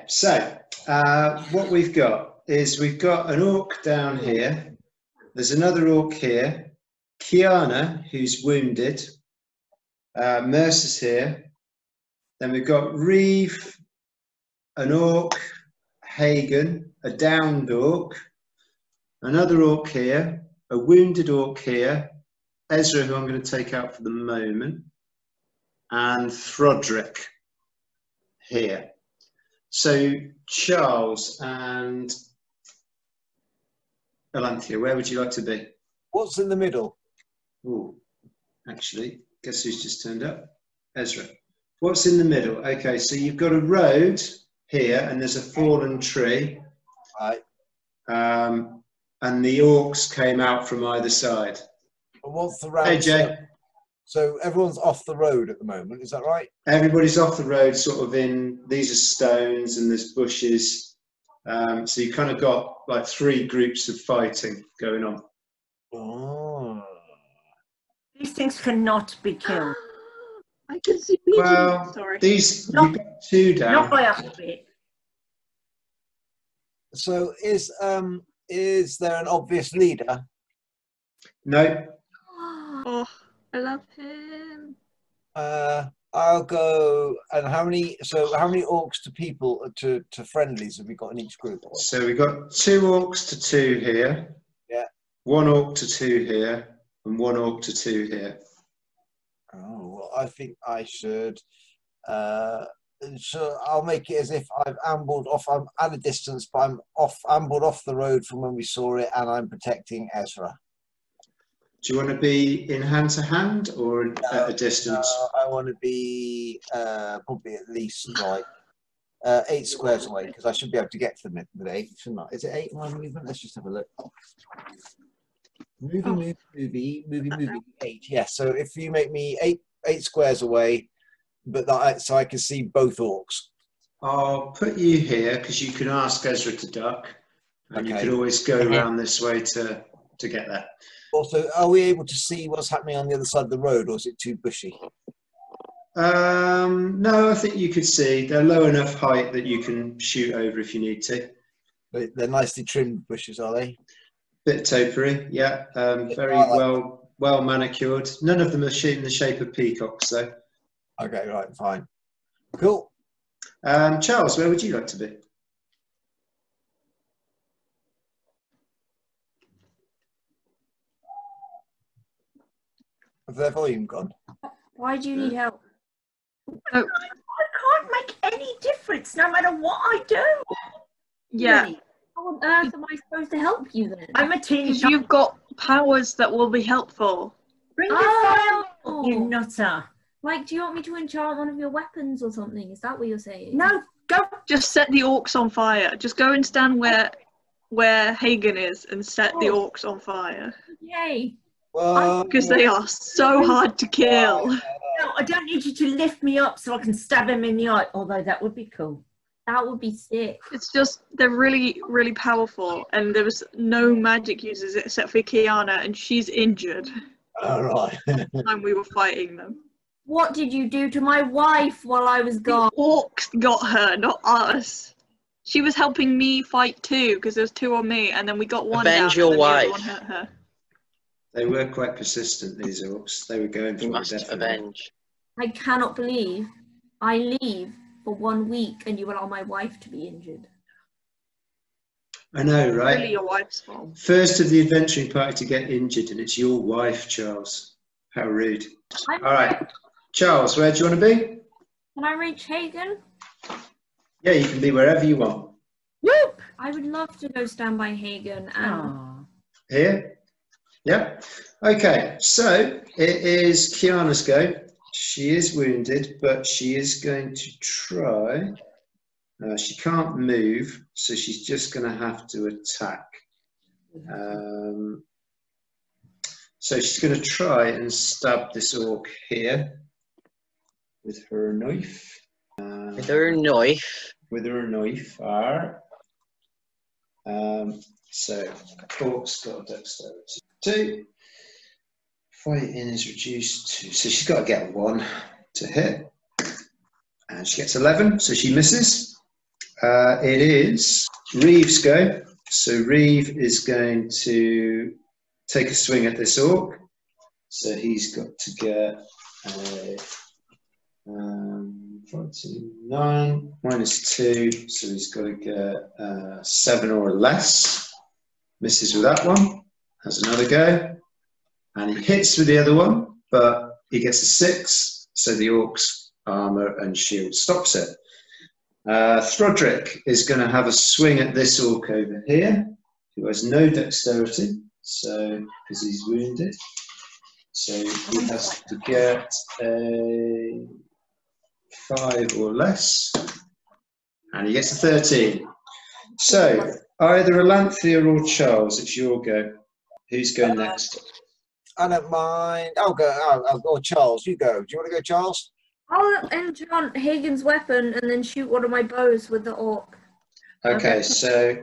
So what we've got is we've got an orc down here. There's another orc here. Kiana, who's wounded. Mercer's here. Then we've got Reeve, an orc, Hagen, a downed orc, another orc here, a wounded orc here, Ezra, who I'm going to take out for the moment, and Thodrick here. So Charles and Alanthea, where would you like to be? What's in the middle? Oh, actually, guess who's just turned up? Ezra. What's in the middle? Okay, so you've got a road here, and there's a fallen tree. Right. And the orcs came out from either side. And what's the round? Hey, Jay. So everyone's off the road at the moment, is that right? Everybody's off the road, sort of in, these are stones and there's bushes. So you kind of got like 3 groups of fighting going on. Oh. These things cannot be killed. I can see Beating. Well, Sorry. you've got 2 down. Not by a bit. So is there an obvious leader? No. Oh, I love him. I'll go. And how many orcs to people to friendlies have we got in each group? So we've got 2 orcs to 2 here. Yeah. 1 orc to 2 here, and 1 orc to 2 here. Oh, well, I think I should. So I'll make it as if I've ambled off. I'm at a distance, but I'm ambled off the road from when we saw it, and I'm protecting Ezra. Do you want to be in hand to hand or at a distance? I want to be probably at least like 8 squares away, because I should be able to get to them with 8, shouldn't I? Is it 8 my movement? Let's just have a look. Movie, 8. Yes. So if you make me 8 squares away, but that, so I can see both orcs. I'll put you here because you can ask Ezra to duck, and you can always go around this way to get there. Also, are we able to see what's happening on the other side of the road, or is it too bushy? No, I think you could see. They're low enough height that you can shoot over if you need to. They're nicely trimmed bushes, are they? Bit topiary, yeah. Very well manicured. None of them are in the shape of peacocks, though. Okay, right, fine. Cool. Charles, where would you like to be? Have their volume gone? Why do you need help? Oh. I can't make any difference no matter what I do. Yeah. Really? How on earth am I supposed to help you then? I'm a teeny Because you've got powers that will be helpful. Bring your fire, you nutter. Like, do you want me to enchant one of your weapons or something? Is that what you're saying? No, go. Just set the orcs on fire. Just go and stand where Hagen is and set the orcs on fire. Yay. Because they are so hard to kill. No, I don't need you to lift me up so I can stab him in the eye. Although that would be cool. That would be sick. It's just, they're really, really powerful. And there was no magic users except for Kiana, and she's injured. All right. And we were fighting them. What did you do to my wife while I was gone? The orcs got her, not us. She was helping me fight too, because there's 2 on me, and then we got 1 Avenge down, your and then the other wife. one hurt her. They were quite persistent, these orcs. They were going for You it, must definitely. avenge. I cannot believe I leave for 1 week and you allow my wife to be injured. I know, right? Really your wife's fault. First of the adventuring party to get injured, and it's your wife, Charles. How rude. All right. Charles, where do you want to be? Can I reach Hagen? Yeah, you can be wherever you want. Whoop! I would love to go stand by Hagen and... Here? Yeah. Okay, so it is Kiana's go. She is wounded, but she is going to try. She can't move, so she's just going to have to attack. So she's going to try and stab this orc here with her knife. With her knife. With her knife. So orc's got a dexterity 2. Fighting is reduced to, so she's got to get 1 to hit. And she gets 11, so she misses. It is Reeve's go. So Reeve is going to take a swing at this orc. So he's got to get a 9 minus 2. So he's got to get 7 or less. Misses with that one. Has another go. And he hits with the other one, but he gets a 6. So the orc's armor and shield stops it. Throdrick is going to have a swing at this orc over here, who has no dexterity, so because he's wounded. So he has to get a 5 or less, and he gets a 13. So either Alanthea or Charles, it's your go. Who's going next? I don't mind. I'll go, Charles. You go. Do you want to go, Charles? I'll enchant Hagen's weapon and then shoot one of my bows with the orc. Okay, so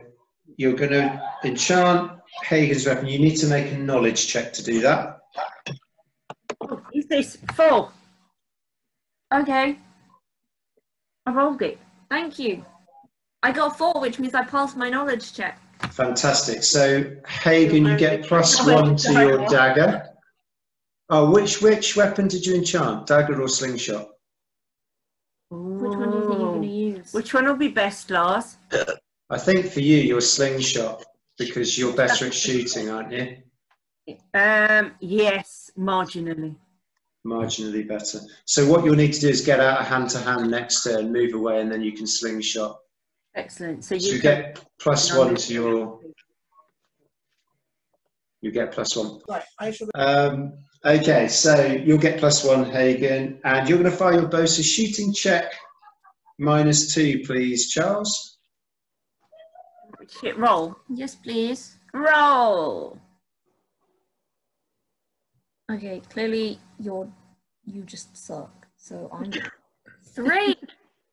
you're going to enchant Hagen's weapon. You need to make a knowledge check to do that. Is this 4? Okay. I rolled it. Thank you. I got 4, which means I passed my knowledge check. Fantastic. So Hagen, you get +1 to your dagger. Oh, which weapon did you enchant? Dagger or slingshot? Which one do you think you're going to use? Which one will be best, Lars? I think for you, your slingshot, because you're better at shooting, aren't you? Yes, marginally. Marginally better. So what you'll need to do is get out a hand-to-hand next turn, move away, and then you can slingshot. Excellent. So You get +1 to your... You get +1. Okay, so you'll get +1, Hagen, and you're going to fire your bow. So shooting check -2, please, Charles. Shit, roll. Yes, please. Roll. Okay, clearly you just suck. So I'm 3.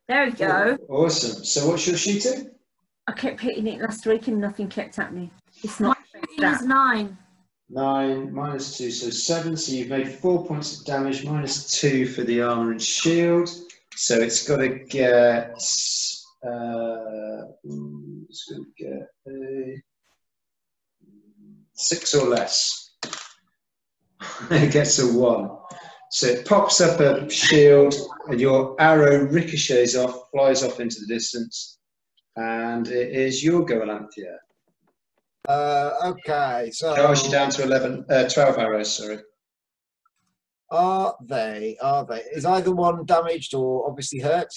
There we go. Awesome. So what's your shooting? I kept hitting it last week and nothing kept happening. It's not. It is 9. 9 -2, so 7. So you've made 4 points of damage, -2 for the armor and shield. So it's got to get. It's going to get a 6 or less. It gets a 1. So it pops up a shield, and your arrow ricochets off, flies off into the distance, and it is your go, Alanthea. Okay, so Charge you down to 12 arrows, sorry. Are they? Is either one damaged or obviously hurt?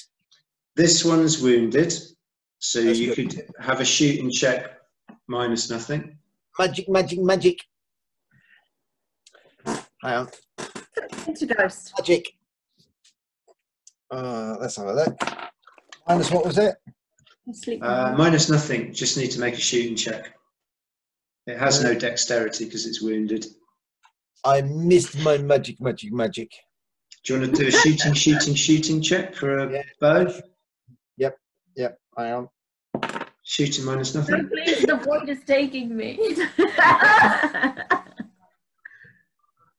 This one's wounded, so That's you good. could have a shooting check -0. Magic. Hang on. Into ghost. Magic. Let's have a look. Minus what was it? Sleep. -0, just need to make a shooting check. It has no dexterity because it's wounded. I missed my magic. Do you want to do a shooting check for a bow? Yep. I am. Shooting -0. So please, the void is taking me.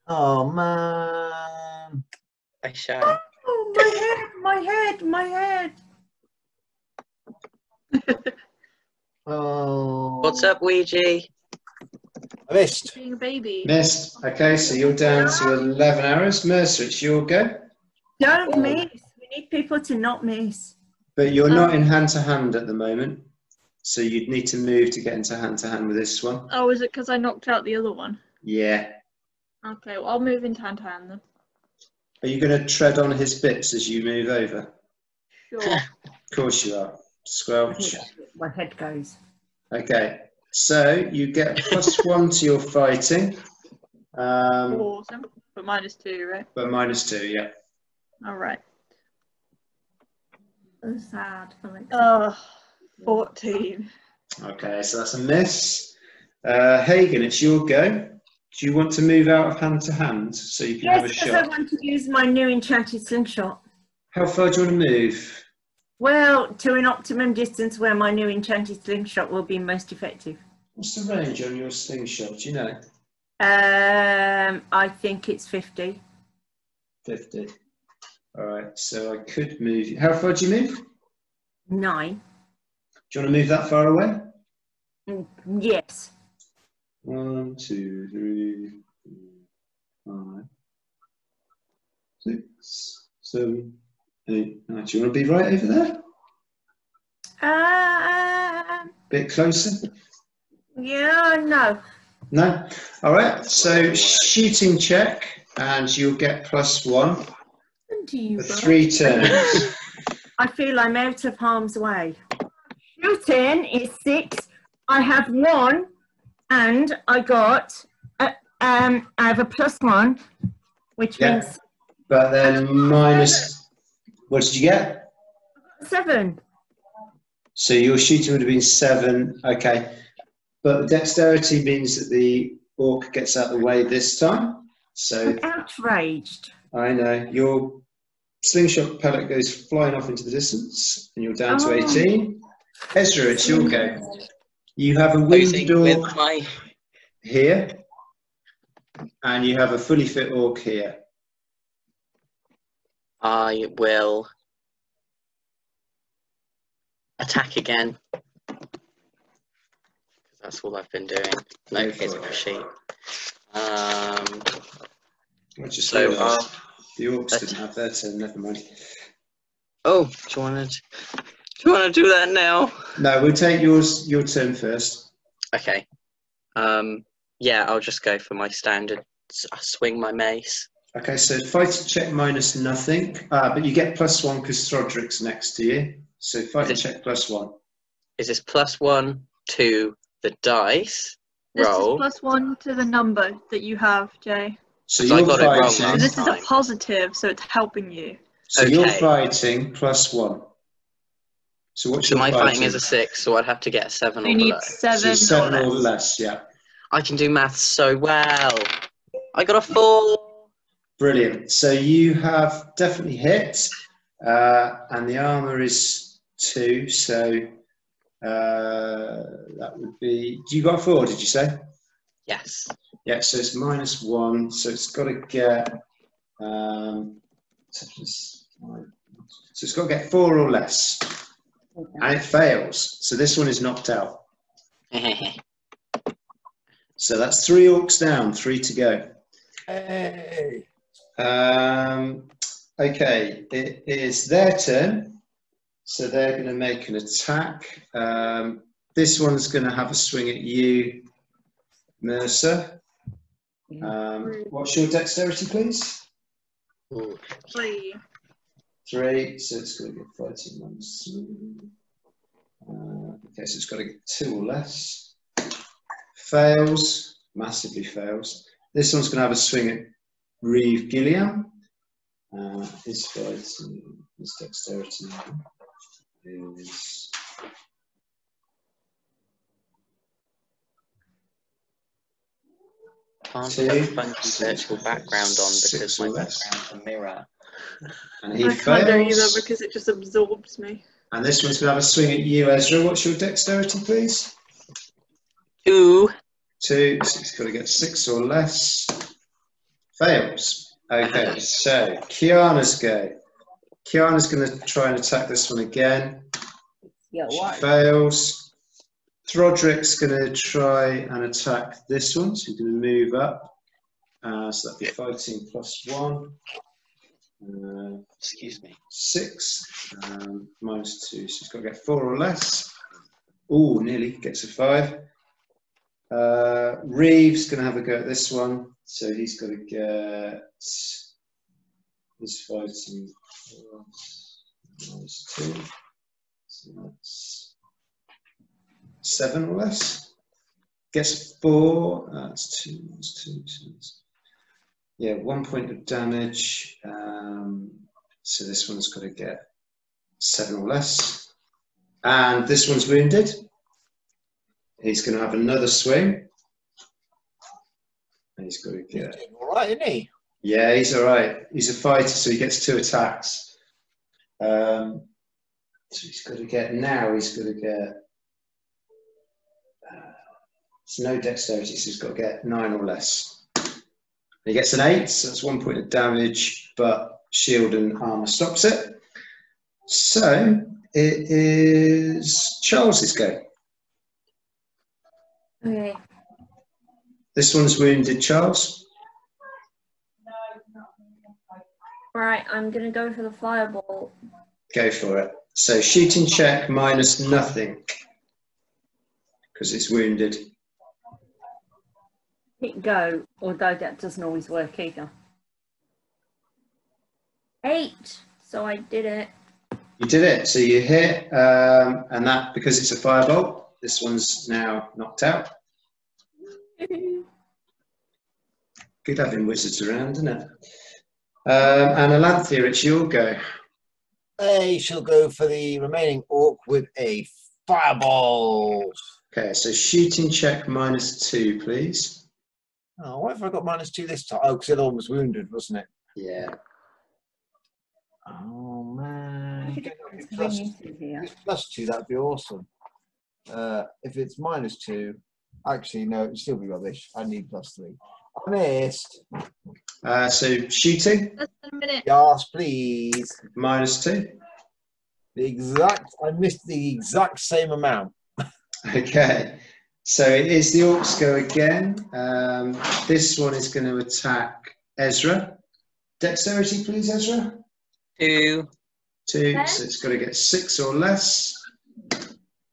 Oh man. I shall. Oh, my head. Oh. What's up, Ouija? I missed. Being a baby. Missed. Okay, so you're down to 11 arrows. Mercer, it's your go. Don't miss. We need people to not miss. But you're not in hand-to-hand at the moment, so you'd need to move to get into hand-to-hand with this one. Oh, is it because I knocked out the other one? Yeah. Okay, well, I'll move into hand to hand then. Are you going to tread on his bits as you move over? Sure. Of course you are. Squelch. My head goes. Okay, so you get a +1 to your fighting. Awesome. But -2, right? But -2, yeah. All right. So sad. Oh, 14. Okay, so that's a miss. Hagen, it's your go. Do you want to move out of hand to hand so you can have a Yes, because I shot? want to use my new enchanted slingshot. How far do you want to move? Well, to an optimum distance where my new enchanted slingshot will be most effective. What's the range on your slingshot? Do you know? I think it's 50. 50. All right, so I could move you. How far do you move? 9. Do you want to move that far away? Yes. 1, 2, 3, 4, 5, 6, 7, 8, 9. Do you want to be right over there? Bit closer? Yeah, no. No? All right. So shooting check, and you'll get +1 Do you for 3 turns. I feel I'm out of harm's way. Shooting is 6. I have 1, and I got. I have a +1, which Yeah. means But then minus. What did you get? 7. So your shooting would have been 7. Okay. But the dexterity means that the orc gets out of the way this time. So I'm outraged. I know your slingshot pellet goes flying off into the distance, and you're down to 18. Ezra, it's your go. You have a wounded orc here, and you have a fully fit orc here. I will attack again. That's all I've been doing. No case of a sheet. I just So, realised the orcs didn't have their turn. Never mind. oh, do you want to do that now? No, we'll take your turn first. Okay. Yeah, I'll just go for my standard. I swing my mace. Okay, so fighting check minus nothing, but you get +1 because Thodrick's next to you. So fighting check +1. Is this +1 to the dice This roll? is +1 to the number that you have, Jay. So So I you're got it wrong fighting. So last this is a time. positive, so it's helping you. So you're Okay. fighting +1. So what's So your my fighting is a 6, so I'd have to get a 7 So or you need below. 7 So 7 or or less. less, yeah. I can do maths so well. I got a 4. Brilliant. So you have definitely hit, and the armor is 2. So that would be. You got a 4, did you say? Yes. Yeah. So it's -1. So it's got to get. So it's got to get 4 or less, and it fails. So this one is knocked out. So that's 3 orcs down, 3 to go. Hey. Okay, it is their turn. So they're going to make an attack. This one's going to have a swing at you, Mercer. What's your dexterity, please? Ooh. 3. 3, so it's going to get 13 minus 3. Okay, so it's got to get 2 or less. Fails, massively fails. This one's going to have a swing at Reeve Gilliam. His dexterity is Can't 2. put funky virtual background on 6 because or my less. background's a mirror. And he I can't do either fails. because it just absorbs me. And this one's going to have a swing at you, Ezra. What's your dexterity, please? 2. 2, so it's got to get 6 or less. Fails. Okay, so Kiana's go. Kiana's going to try and attack this one again. Yeah, She what? fails. Thodrick's going to try and attack this one, so he's going to move up. So that'd be fighting +1. Excuse me. 6 minus 2, so he's got to get 4 or less. Oh, nearly gets a 5. Reeve's going to have a go at this one, so he's got to get his fighting minus 2, so that's 7 or less. Gets 4, that's 2 minus 2, so that's, yeah, 1 point of damage. So this one's got to get 7 or less. And this one's wounded. He's going to have another swing. And he's got to get. He's doing all right, isn't he? Yeah, he's all right. He's a fighter, so he gets 2 attacks. So he's got to get. Now he's got to get. It's no dexterity, so he's got to get 9 or less. He gets an 8, so that's 1 point of damage, but shield and armor stops it. So it is Charles's go. Okay. This one's wounded, Charles. Right, I'm going to go for the fireball. Go for it. So shooting check minus nothing because it's wounded. Hit go, although that doesn't always work either. 8, so I did it. You did it. So you hit, and that, because it's a firebolt, this one's now knocked out. Good having wizards around, isn't it? And Alanthea, it's your go. I shall go for the remaining orc with a fireball. Okay, so shooting check minus 2, please. Oh, why have I got -2 this time? Oh, because the other one was wounded, wasn't it? Yeah. Oh, man. If It's +2, that'd be awesome. If it's -2, actually, no, it'd still be rubbish. I need +3. I missed. So shooting Less than a minute. Yes, please. -2. I missed the exact same amount. Okay. So it is the orcs go again. This one is going to attack Ezra. Dexterity, please, Ezra. 2. 2. So it's got to get 6 or less.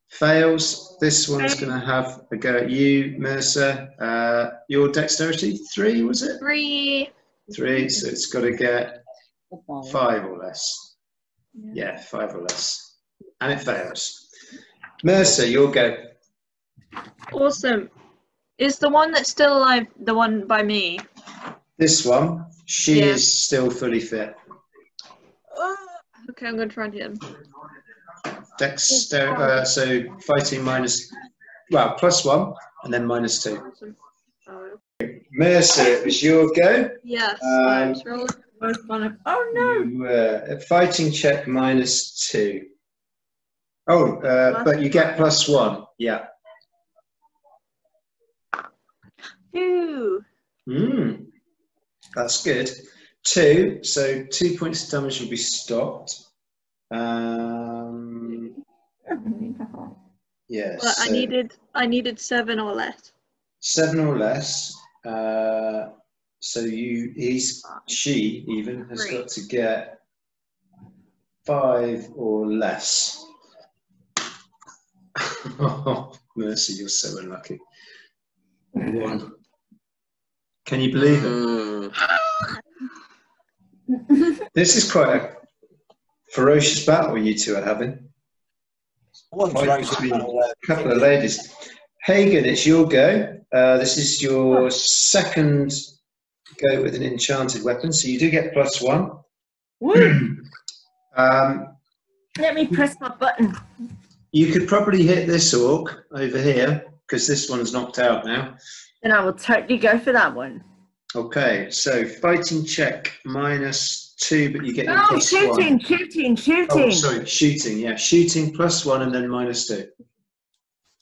Fails. This one's going to have a go at you, Mercer. Your dexterity, 3, was it? 3. 3. So it's got to get 5 or less. Yeah, 5 or less. And it fails. Mercer, your go. Awesome. Is the one that's still alive the one by me? This one, she Yeah. is still fully fit. Okay, I'm going to try and hit him. So fighting +1 and then -2. Awesome. Oh, Mercer, it was your go. yes. Um, Let's roll. Oh no! You fighting check -2. Oh, but you get +1. Yeah. 2. That's good. 2. So 2 points of damage will be stopped. Yes. But I needed 7 or less. 7 or less. So she even has got to get 5 or less. Oh, Mercy, you're so unlucky. 1. Can you believe it? This is quite a ferocious battle you two are having. One Fight between a couple of ladies. Hagen, it's your go. This is your second go with an enchanted weapon, so you do get +1. Let me press my button. You could probably hit this orc over here, because this one's knocked out now. Then I will totally go for that one. Okay, so fighting check -2, but you get your Oh, +1. shooting. Oh, sorry, shooting, yeah. Shooting +1 and then -2.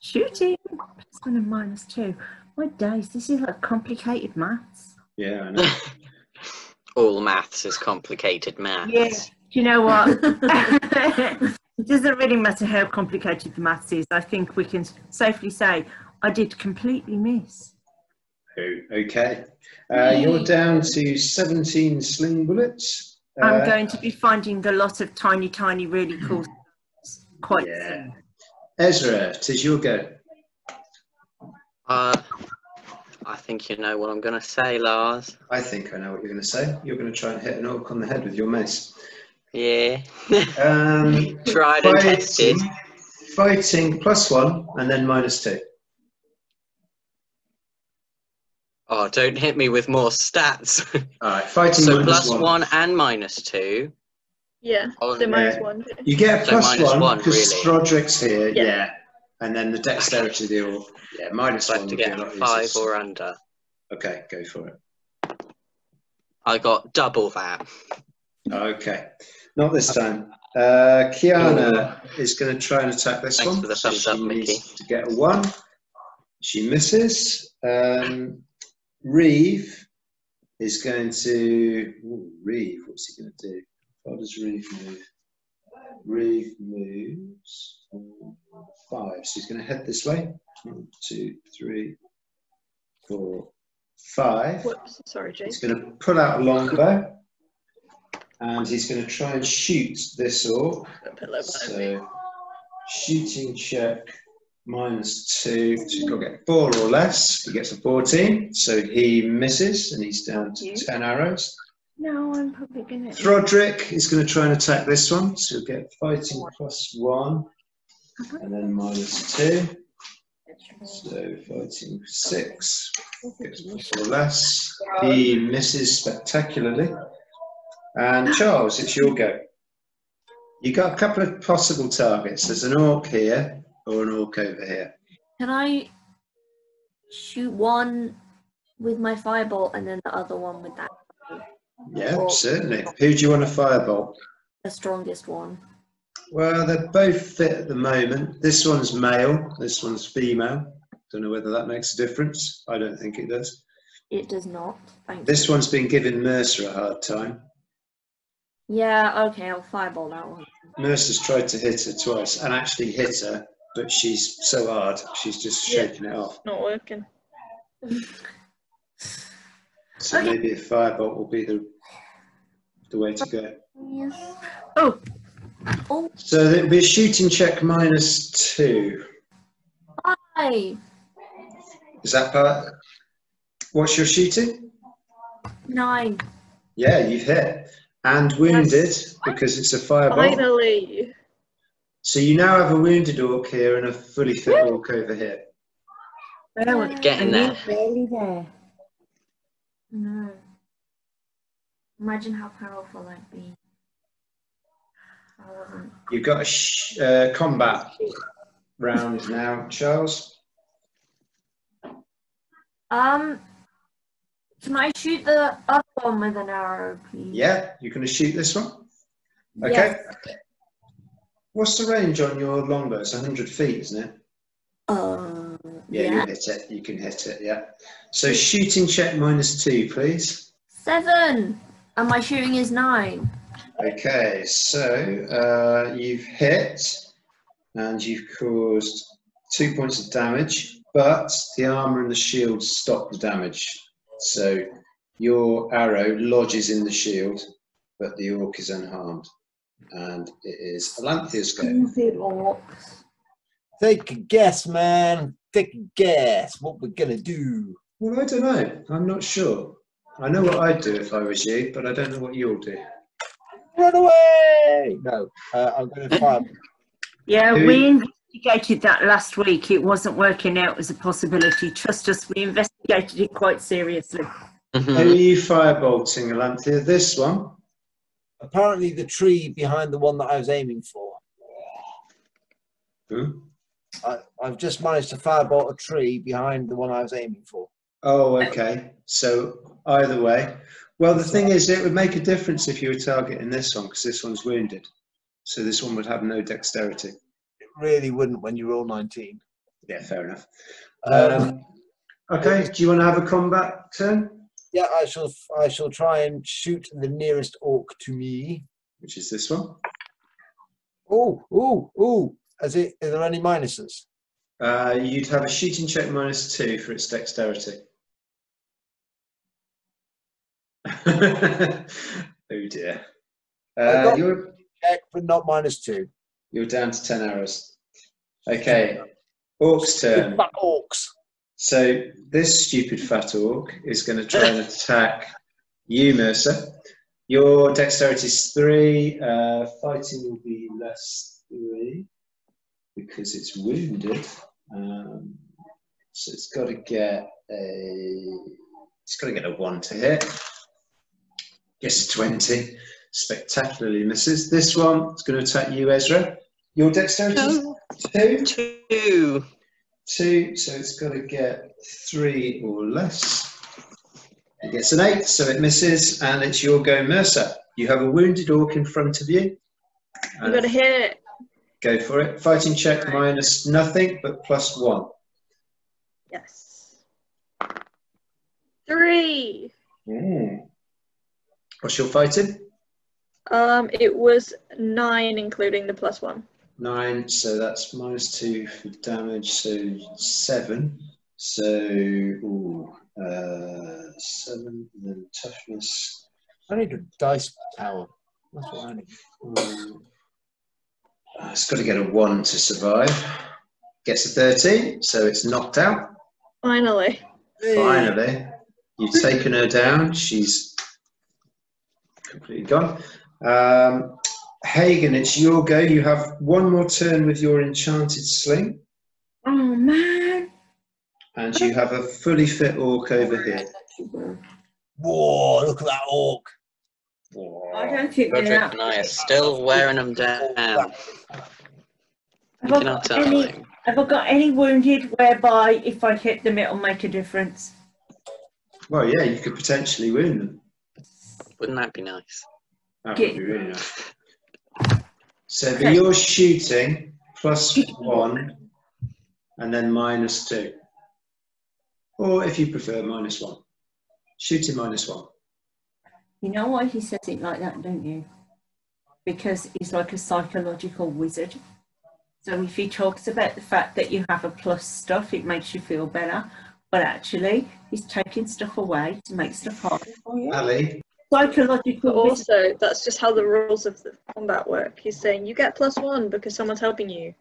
Shooting. +1 and -2. My days, this is like complicated maths. Yeah, I know. All maths is complicated maths. Yeah, do you know what? It doesn't really matter how complicated the maths is. I think we can safely say I did completely miss. Okay. You're down to 17 sling bullets. I'm going to be finding a lot of tiny, really cool things quite Yeah. soon. Ezra, 'tis your go. I think you know what I'm going to say, Lars. I think I know what you're going to say. You're going to try and hit an orc on the head with your mace. Yeah. Tried and tested. Fighting +1 and then -2. Oh, don't hit me with more stats. All right, fighting So -1 +1 and -2. Yeah, Oh, so yeah. -1. You get So +1 because really. Strodrick's here, Yeah. yeah. And then the dexterity deal, yeah, -1 I have to would be a get lot 5 easier. or under. Okay, go for it. I got double that. Okay, not this time. Kiana is going to try and attack this Thanks one. for the thumbs She up, needs Mickey. to get a 1. She misses. Reeve is going to... Ooh, Reeve, what's he going to do? How does Reeve move? Reeve moves 5. So he's going to head this way. 1, 2, 3, 4, 5. Whoops, sorry, Jake. He's going to pull out a longbow. And he's going to try and shoot this orc. So, shooting check -2. So he's got to get 4 or less. He gets a 14. So he misses and he's down to 10 arrows. No, I'm probably going to... Throdrick is going to try and attack this one. So he'll get fighting +1 and then -2. So fighting 6. Gets 4 or less. He misses spectacularly. And Charles, it's your go. You got a couple of possible targets. There's an orc here or an orc over here. Can I shoot one with my firebolt and then the other one with that? Yeah, certainly. Who do you want to firebolt? The strongest one. Well, they're both fit at the moment. This one's male, this one's female. Don't know whether that makes a difference. I don't think it does. It does not. Thank This you. one's been giving Mercer a hard time. Yeah, okay, I'll firebolt that one. Mercer's tried to hit her twice and actually hit her, but she's so hard, she's just shaking it off. Not working. So Okay. maybe a firebolt will be the way to go. Yes. Oh, Oh, So it'll be a shooting check -2. hi. Is that part? What's your shooting? 9. Yeah, you've hit. And wounded, because it's a firebolt. Finally. So you now have a wounded orc here and a fully fit orc over here. there we Getting there. Barely there. No. Imagine how powerful that'd be. I wasn't. You've got a combat round now, Charles. Can I shoot the other one with an arrow, please? Yeah, you're going to shoot this one? Okay. Yes. What's the range on your longbow? It's 100 feet, isn't it? Yeah, you hit it. You can hit it, yeah. So shooting check -2, please. 7. And my shooting is 9. Okay, so you've hit and you've caused 2 points of damage, but the armor and the shield stop the damage. So your arrow lodges in the shield, but the orc is unharmed. And it is Alanthia's go. Stupid orcs. Take a guess, man. Take a guess. What we're gonna do? Well, I don't know. I'm not sure. I know what I'd do if I was you, but I don't know what you'll do. Run away! No, I'm going to fire. Yeah, Who- we investigated that last week. It wasn't working out as a possibility. Trust us, we investigated it quite seriously. Who are you firebolting, Alanthia? This one? Apparently, the tree behind the one that I was aiming for. Hmm? I've just managed to firebolt a tree behind the one I was aiming for. Oh, okay. So either way. Well, the thing is, it would make a difference if you were targeting this one, because this one's wounded. So this one would have no dexterity. It really wouldn't when you roll 19. Yeah, fair enough. Um, Okay, do you want to have a combat turn? Yeah, I shall try and shoot the nearest orc to me. Which is this one. Oh! Are there any minuses? You'd have a shooting check -2 for its dexterity. Oh dear. You're Check, but not -2. down to 10 arrows. Okay, orc's turn. Fat orcs. So this stupid fat orc is going to try and attack you, Mercer. Your dexterity is 3. Fighting will be -3 because it's wounded. So it's got to get a 1 to hit. Gets a 20. Spectacularly misses. This one is going to attack you, Ezra. Your dexterity is 2. 2. 2, so it's got to get 3 or less. It gets an 8, so it misses, and it's your go, Mercer. You have a wounded orc in front of you. I'm gonna hit it. Go for it. Fighting check -0, but +1. Yes. 3. What's your fighting? It was 9, including the +1. 9, so that's -2 for damage, so 7. So, ooh, 7, and then toughness. I need a dice tower. That's what I need. It's got to get a 1 to survive. Gets a 13, so it's knocked out. Finally. Finally. You've taken her down. She's completely gone. Hagen, it's your go. You have one more turn with your enchanted sling. Oh, man. And you have a fully fit orc over here. Whoa, look at that orc. I don't think they're Roderick that. and I are still wearing them down. Have I got any wounded whereby if I hit them it'll make a difference? Well, yeah, you could potentially wound them. Wouldn't that be nice? That would be really nice. So but you're shooting +1 and then -2. Or if you prefer, -1. Shooting -1. You know why he says it like that, don't you? Because he's like a psychological wizard. So if he talks about the fact that you have a plus stuff, it makes you feel better. But actually, he's taking stuff away to make stuff harder for you. Ali? Psychological But wizard. also, that's just how the rules of the combat work. He's saying you get +1 because someone's helping you.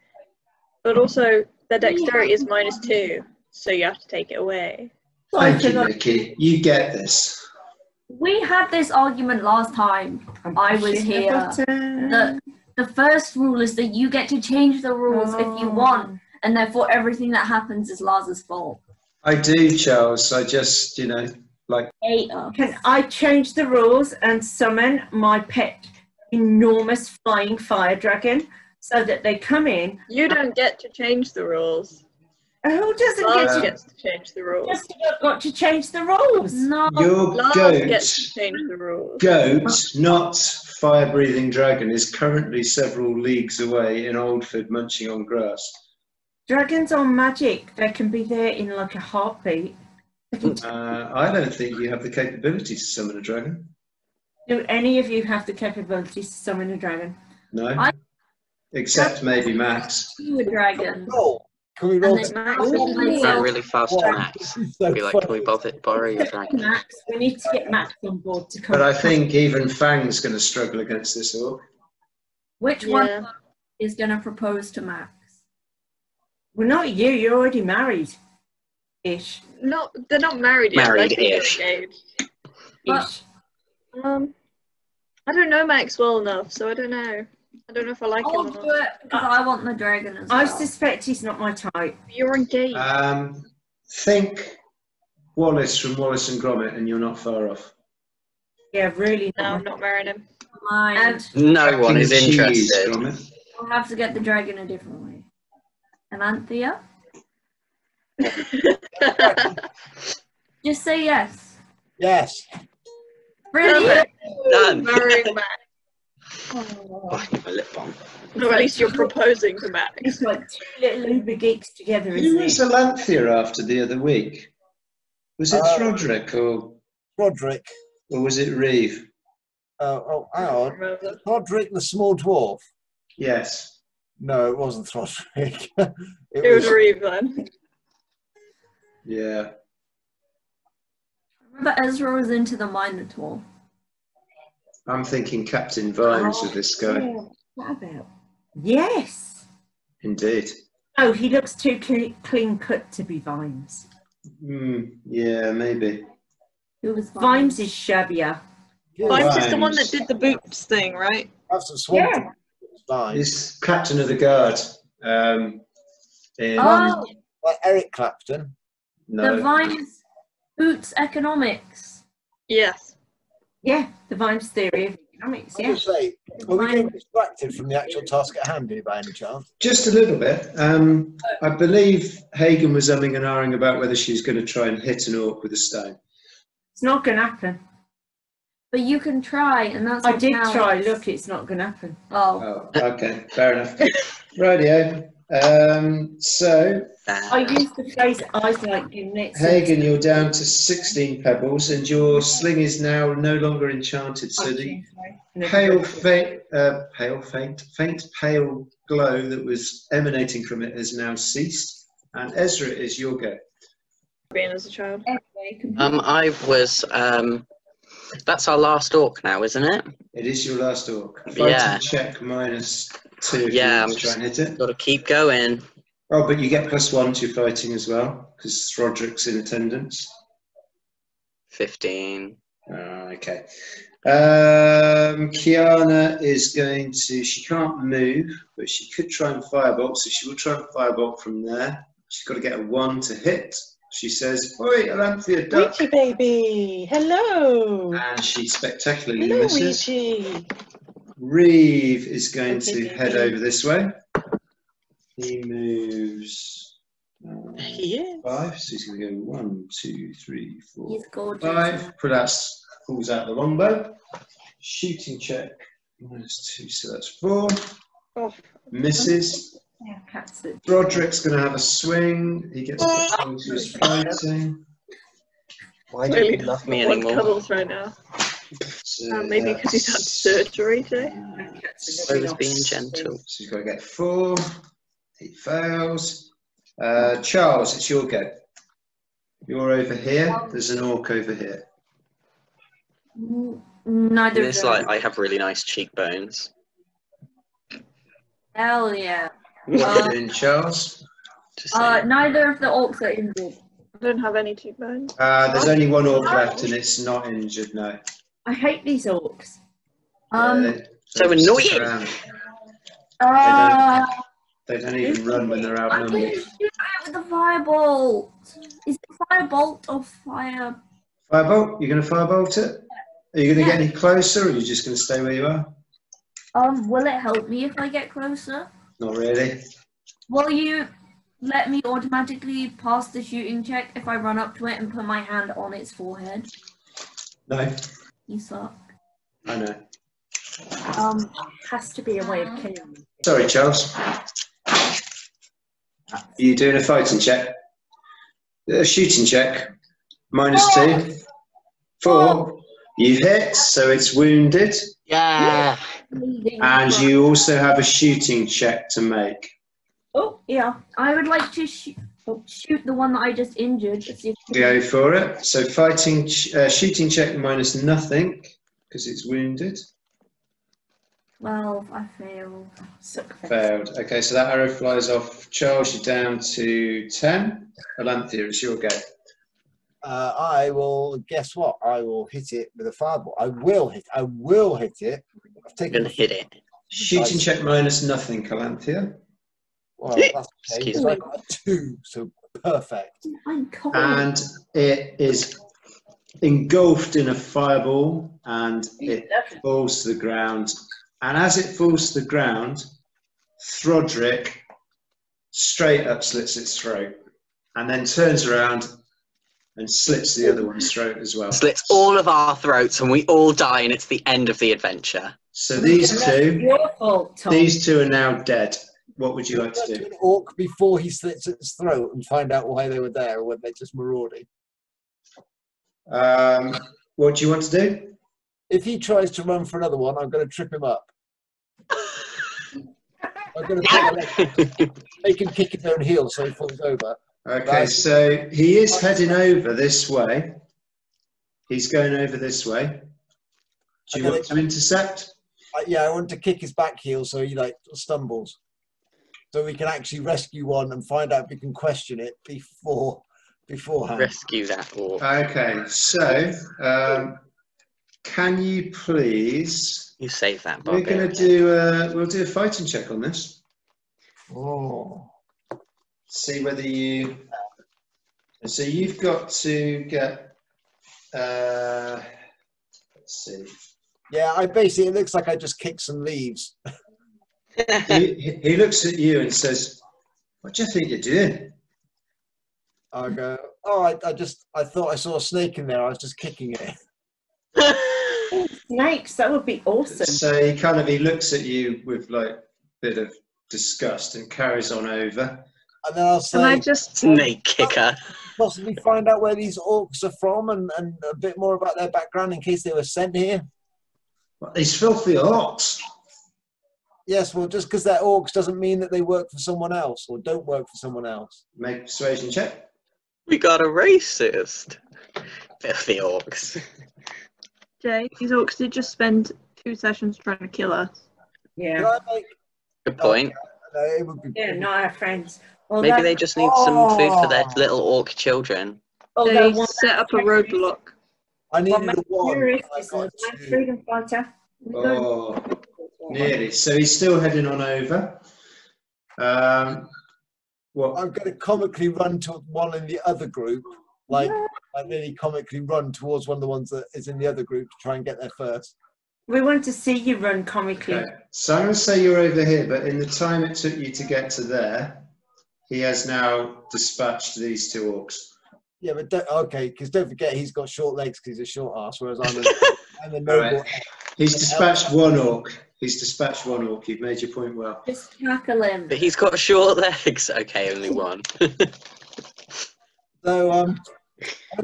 But also, their dexterity is -2, so you have to take it away. Thank you, Nikki. You get this. We had this argument last time I was here. The first rule is that you get to change the rules if you want, and therefore everything that happens is Lars's fault. I do, Charles. I just, you know, like... Can I change the rules and summon my pet enormous flying fire dragon so that they come in? You don't get to change the rules. Who doesn't Lars gets to change the rules. Just got to change the rules. No. Your Lars goat, gets to change the rules. goat, not fire-breathing dragon, is currently several leagues away in Oldford munching on grass. Dragons are magic. They can be there in like a heartbeat. I don't think you have the capability to summon a dragon. Do any of you have the capability to summon a dragon? No. Except maybe Max. You a dragon. Oh, can we roll? And then Max Max is will be Go myself. really fast to Max. Be like, can we borrow your dragon? Max, we need to get Max on board to come. But I think even Fang's going to struggle against this orc. Which one is going to propose to Max? Well, not you. You're already married. Ish. No, they're not married yet. Married-ish. They're engaged. Ish. I don't know Max well enough, so I don't know. I don't know if I like I'll him do or not. it because I want the dragon as well. I suspect he's not my type. You're engaged. Think Wallace from Wallace and Gromit, and you're not far off. Yeah, really. No, I'm not marrying him. Mind. No one is Cheese, interested. Gromit. I'll have to get the dragon a different way. Amanthea? Just say yes. Yes. Brilliant. Done. Marrying Max. Biting my lip balm. Or at least you're proposing to Max. It's like two little uber geeks together, Who isn't was it? Alanthea after the other week? Was it Roderick or Roderick. was it Reeve? Hang on. Remember. Roderick the small dwarf. Yes. No, it wasn't Roderick. It was Reeve then. Yeah. Remember Ezra was into the Minotaur. I'm thinking Captain Vimes with this guy. What about? Yes. Indeed. Oh, he looks too clean cut to be Vimes. Yeah, maybe. Who was Vimes is shabbier. Vimes is the one Vimes. that did the boots thing, right? Have some swamp. Yeah. It's fine. He's Captain of the Guard. Like Eric Clapton. The Vimes boots economics. Yes. Yeah, the Vimes theory of economics, I yeah. would say, were we getting distracted from the actual task at hand here by any chance? Just a little bit. I believe Hagen was umming and ahhing about whether she was going to try and hit an orc with a stone. It's not going to happen. But you can try, and that's I what did counts. try. Look, it's not going to happen. Oh. Oh, okay, fair enough. Rightio. So, I used to place ice like units. Hagen, you're down to 16 pebbles, and your sling is now no longer enchanted. So the faint pale glow that was emanating from it has now ceased. And Ezra, it is your go. Being as a child. I was. That's our last orc now, isn't it? It is your last orc. Fighting Yeah. check -2 if Yeah, you I'm want to try and hit it. Got to keep going. Oh, but you get +1 to your fighting as well, because Roderick's in attendance. 15. Okay. Kiana is going to, she can't move, but she could try and firebolt, so she will try and firebolt from there. She's got to get a 1 to hit. She says, "Oi, Alanthea, duck." Ouija baby, hello. And she spectacularly Hello, misses. Ouija. Reeve is going Okay, to baby. head over this way. He moves He is. 5, so he's going to go 1, 2, 3, 4, He's gorgeous. 5. Pulls out the longbow. Shooting check -2, so that's 4. Oh. Misses. Yeah, cats that- Broderick's going to have a swing. He gets +1 to his fighting. Why Really did you doesn't me want anymore. cuddles right now. So Maybe because he's had surgery today. cats I are was not being sleeping. gentle. So he's got to get 4. He fails. Charles, it's your go. You're over here. There's an orc over here. Neither of It's them. like I have really nice cheekbones. Hell yeah. What are you doing, Charles? Just saying. Neither of the orcs are injured. I don't have any cheekbones. There's only one orc left, and it's not injured. No. I hate these orcs. So They stick annoying. around. Uh, They don't even run when they're I'm outnumbered. gonna shoot it with a firebolt. Is it firebolt or fire? Firebolt? You're going to firebolt it? Are you going to get any closer, or are you just going to stay where you are? Will it help me if I get closer? Not really. Will you let me automatically pass the shooting check if I run up to it and put my hand on its forehead? No, You suck. I know. Has to be a way of killing them. Sorry, Charles. Are you doing a fighting check? A shooting check. -2. 4. You hit, so it's wounded. Yeah. And you also have a shooting check to make. Oh, yeah. I would like to shoot the one that I just injured. To see if Go for it. So shooting check -0, because it's wounded. 12, I failed. Failed. Okay, so that arrow flies off. Charles, you're down to 10. Alanthea, it's your go. I will. Guess what? I will hit it with a fireball. I will hit it. I've I'm taken gonna hit it. Shooting check -0, Alanthea. Well, that's okay. Excuse So me. I got a 2, so perfect. I'm cold. And it is engulfed in a fireball, and it falls to the ground. And as it falls to the ground, Thodrick straight up slits its throat, and then turns around and slits the other one's throat as well. Slits all of our throats and we all die and it's the end of the adventure. So these two, Your fault, Tom. these two are now dead. What would you like to Go do? an orc before he slits its throat and find out why they were there, or whether they're just marauding. What do you want to do? If he tries to run for another one, I'm going to trip him up. I'm going to make him kick his own heel so he falls over. Okay, so he is heading over this way. He's going over this way. Do you want to intercept? Yeah, I want to kick his back heel so he stumbles, so we can actually rescue one and find out if we can question it beforehand. Rescue that orc. Okay, so can you please? You save that, We're going to do we'll do a fighting check on this. Oh. See whether you. So you've got to get. Let's see. Yeah, it looks like I just kicked some leaves. He looks at you and says, "What do you think you're doing?" I go, "Oh, I thought I saw a snake in there. I was just kicking it." Snakes, that would be awesome. So he looks at you with like a bit of disgust and carries on over. And then I'll say, Can I just Snake kicker. possibly find out where these orcs are from and a bit more about their background in case they were sent here? These filthy orcs. Yes, well, just because they're orcs doesn't mean that they work for someone else or don't work for someone else. Make a persuasion check. We got a racist. Filthy orcs. Jay, these orcs did just spend 2 sessions trying to kill us. Can Yeah. I make? Good point. No, it would be. They're not our friends. Maybe they just need some food for their little orc children. They set up a roadblock. I needed my a one. terrorist I is got a two. freedom fighter. Oh, nearly. So he's still heading on over. What? I'm going to comically run to one in the other group, like I nearly comically run towards one of the ones that is in the other group to try and get there first. We want to see you run comically. Okay. So I'm going to say you're over here, but in the time it took you to get to there, he has now dispatched these 2 orcs. Yeah, but okay, because don't forget he's got short legs because he's a short ass, whereas I'm a All noble. right. He's dispatched 1 orc. He's dispatched 1 orc. You've made your point well. Just tackle him. But he's got short legs. Okay, only one. So I'm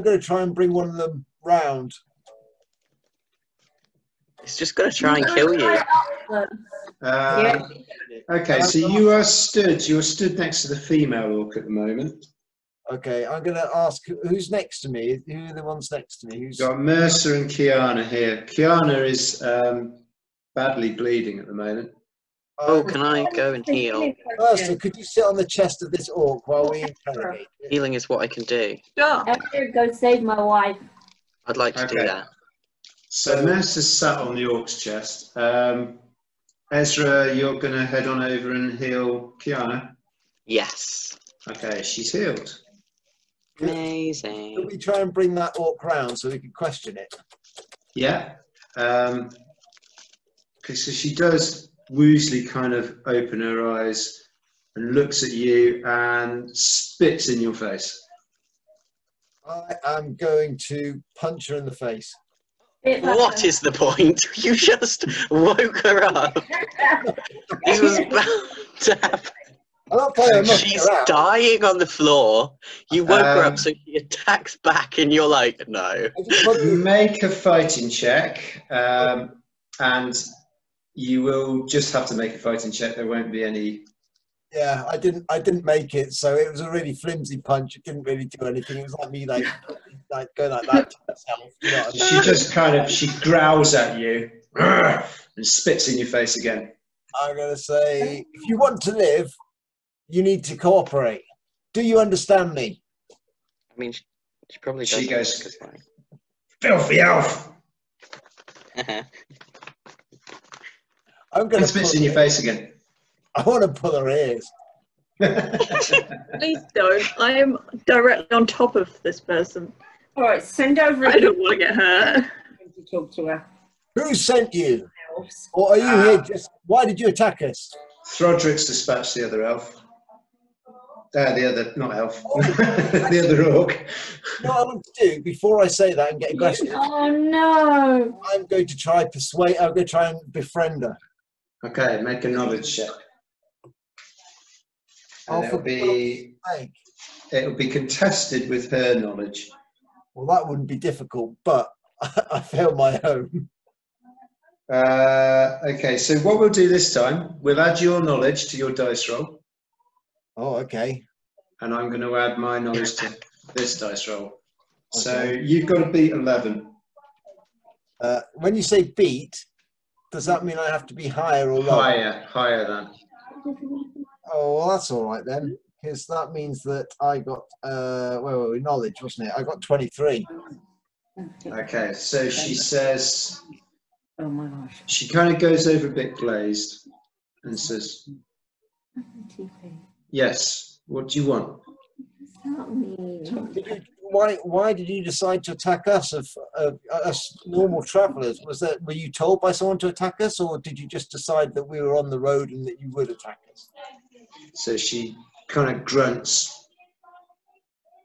going to try and bring one of them round. He's just going to try and kill you. Okay, so you're stood next to the female orc at the moment. Okay, I'm going to ask who's next to me. Who are the ones next to me? You've got Mercer and Kiana here. Kiana is badly bleeding at the moment. Oh, can I go and heal? Mercer, could you sit on the chest of this orc while we interrogate it? Healing is what I can do. Sure. I'm gonna go save my wife. I'd like to do Okay. that. So Mercer's sat on the orc's chest. Ezra, you're going to head on over and heal Kiana. Yes. Okay, she's healed. Could Amazing. we try and bring that orc round so we can question it? Yeah. Okay, so she does woozily kind of open her eyes and looks at you and spits in your face. I am going to punch her in the face. What is the point? You just woke her up. This was about to happen. I'm not playing, I'm not She's dying on the floor. You woke her up, so she attacks back, and you're like, no. Make a fighting check, and you will just have to make a fighting check. There won't be any. Yeah, I didn't make it, so it was a really flimsy punch. It didn't really do anything. It was like me, like going like that to myself. You know what I mean? She just she growls at you and spits in your face again. I'm gonna say, if you want to live, you need to cooperate. Do you understand me? I mean, she probably does. She goes, filthy elf. I'm gonna And spits in your face again. I want to pull her ears. Please don't. I am directly on top of this person. All right, send over. I don't want to get hurt. To talk to her. Who sent you? Or are you here just? Why did you attack us? Throdrick's dispatched the other elf. The other, not elf, the other orc. You know what I want to do before I say that and get aggressive? Oh no! I'm going to try persuade. I'm going to try and befriend her. Okay, make a knowledge check. And it'll be contested with her knowledge. Well, that wouldn't be difficult, but I failed my own. Okay, so what we'll do this time, we'll add your knowledge to your dice roll. Oh, okay. And I'm going to add my knowledge to this dice roll. So Okay. you've got to beat 11. When you say beat, does that mean I have to be higher or lower? Higher than. Oh, well, that's all right then, because that means that I got where were we? Knowledge, wasn't it? I got 23. Okay, so she says, Oh my gosh. she kind of goes over a bit glazed and says, yes, what do you want? Why did you decide to attack us? Us normal travellers? Were you told by someone to attack us, or did you just decide that we were on the road and that you would attack us? So she kind of grunts.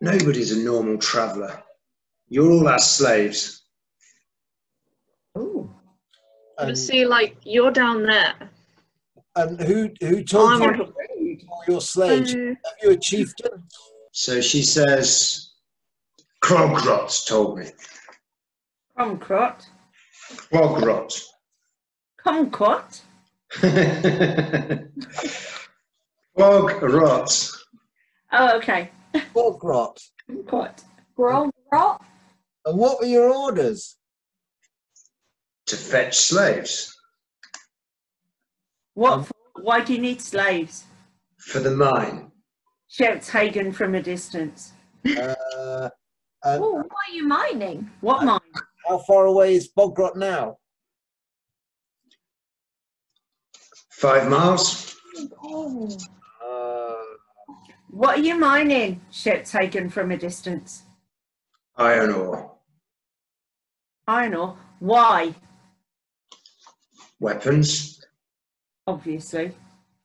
Nobody's a normal traveller. You're all our slaves. Oh. You see, like, you're down there. And who told I'm you on all your slaves? Have you a chieftain? So she says, Krogrot told me. Kumquat. Krogrot. Kumquat. Krogrot. Oh, okay. Bogrot. Kumquat. Grog rot? And what were your orders? To fetch slaves What? Why do you need slaves? for the mine. Shouts Hagen from a distance. And Oh, what are you mining? What mine? how far away is Bogrot now? 5 miles. What are you mining? Shouts Hagen from a distance. Iron ore. Iron ore. Why? Weapons. Obviously.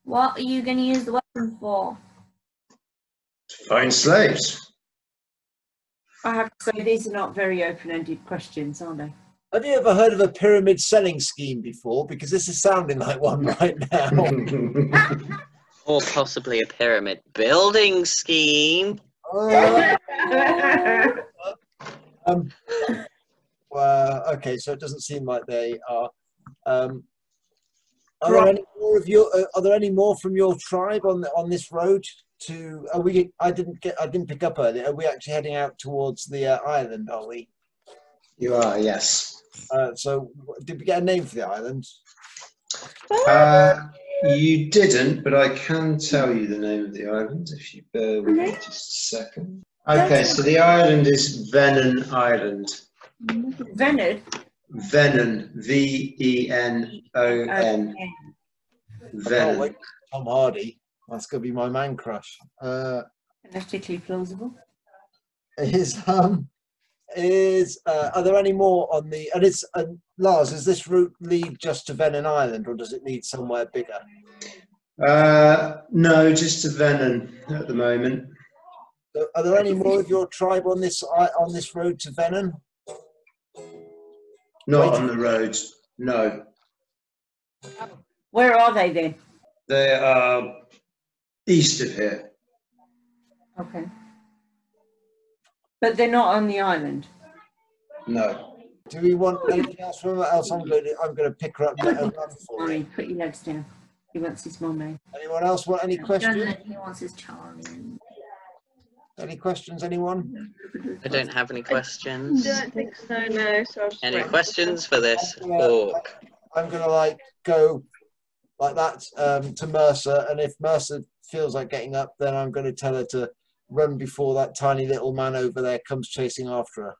What are you going to use the weapon for? To find slaves. I have to say, these are not very open-ended questions, are they? Have you ever heard of a pyramid selling scheme before? Because this is sounding like one right now. Or possibly a pyramid building scheme. Well, okay, so it doesn't seem like they are. Are there any more of your? Are there any more from your tribe on this road? To are we? I didn't pick up earlier. Are we actually heading out towards the island? Are we? You are, yes. So did we get a name for the island? You didn't, but I can tell you the name of the island if you bear with me just a second. Okay, so the island is Venon Island. Venon? Venon, V-E-N-O-N. Venon. Wait, Tom Hardy. That's gonna be my man crush. Phonetically plausible. Are there any more on the? And it's Lars. Does this route lead just to Venon Island, or does it lead somewhere bigger? No, just to Venon at the moment. So are there any more of your tribe on this road to Venon? Not on the road. No, Where are they then? they are east of here. Okay. But they're not on the island. No. Do we want anything else from her? Else, I'm going to pick her up and let her run for Sorry, it. put your legs down. He wants his mum name. Anyone else want any questions? He wants his Charlie. Any questions? Anyone? I don't have any questions. I don't think so, no. So I'll just Any wait. questions for this orc? I'm gonna go like that to Mercer, and if Mercer feels like getting up, then I'm going to tell her to run before that tiny little man over there comes chasing after her.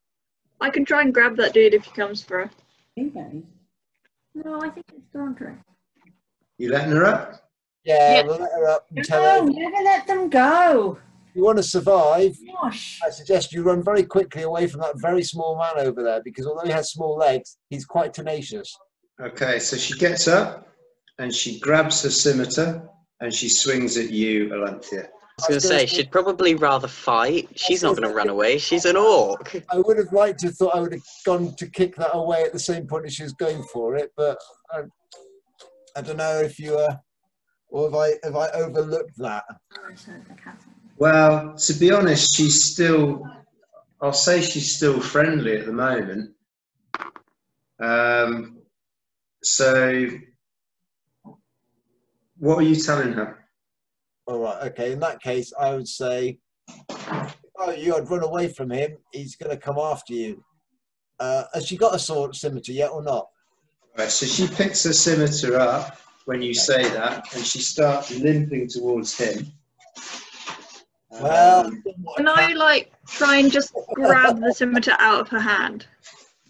I can try and grab that dude if he comes for her. Okay. No, I think it's Dondre. You letting her up? Yeah, Yeah. we'll let her up and tell No, her. never let them go. If you want to survive, Gosh. I suggest you run very quickly away from that very small man over there, because although he has small legs, he's quite tenacious. Okay, so she gets up and she grabs her scimitar and she swings at you, Alanthea. I was going to say, she'd probably rather fight. She's not going to run away. She's an orc. I would have liked to have thought I would have gone to kick that away at the same point as she was going for it, but I don't know if you or have I overlooked that. Well, to be honest, she's still, I'll say she's still friendly at the moment. So, what are you telling her? All right, okay. In that case, I would say, I'd run away from him. He's going to come after you. Has she got a sword scimitar yet or not? Right, so she picks her scimitar up when you say that, and she starts limping towards him. Well, Can I try and just grab the scimitar out of her hand?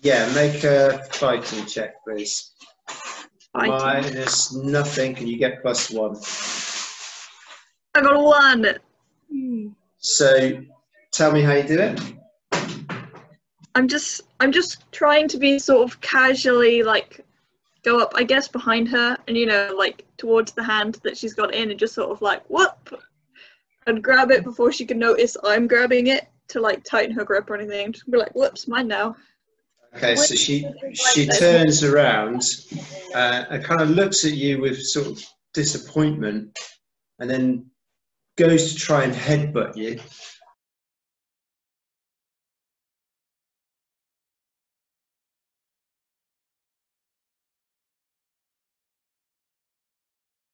Yeah, make a fighting check, please. Fighting. Minus nothing, and you get +1. I got a 1. So, tell me how you do it. I'm just trying to be sort of casually go up, I guess, behind her and towards the hand that she's got in and just sort of whoop, and grab it before she can notice I'm grabbing it to tighten her grip or anything. Just be like, whoops, mine now. Okay, so she turns around and kind of looks at you with sort of disappointment and then goes to try and headbutt you,